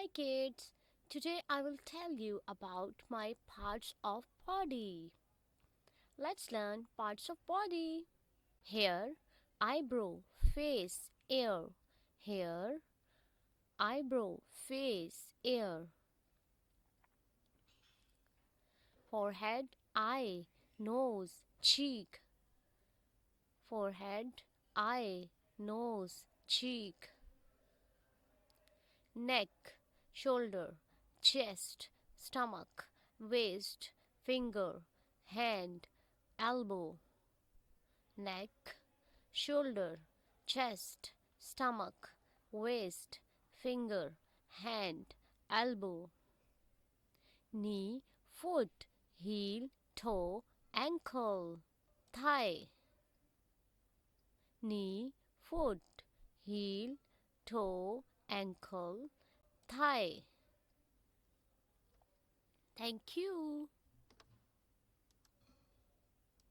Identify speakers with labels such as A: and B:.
A: Hi kids, today I will tell you about my parts of body. Let's learn parts of body. Hair, eyebrow, face, ear. Hair, eyebrow, face, ear. Forehead, eye, nose, cheek. Forehead, eye, nose, cheek. Neck, shoulder, chest, stomach, waist, finger, hand, elbow. Neck, shoulder, chest, stomach, waist, finger, hand, elbow. Knee, foot, heel, toe, ankle. Thigh, knee, foot, heel, toe, ankle, thigh. Thank you.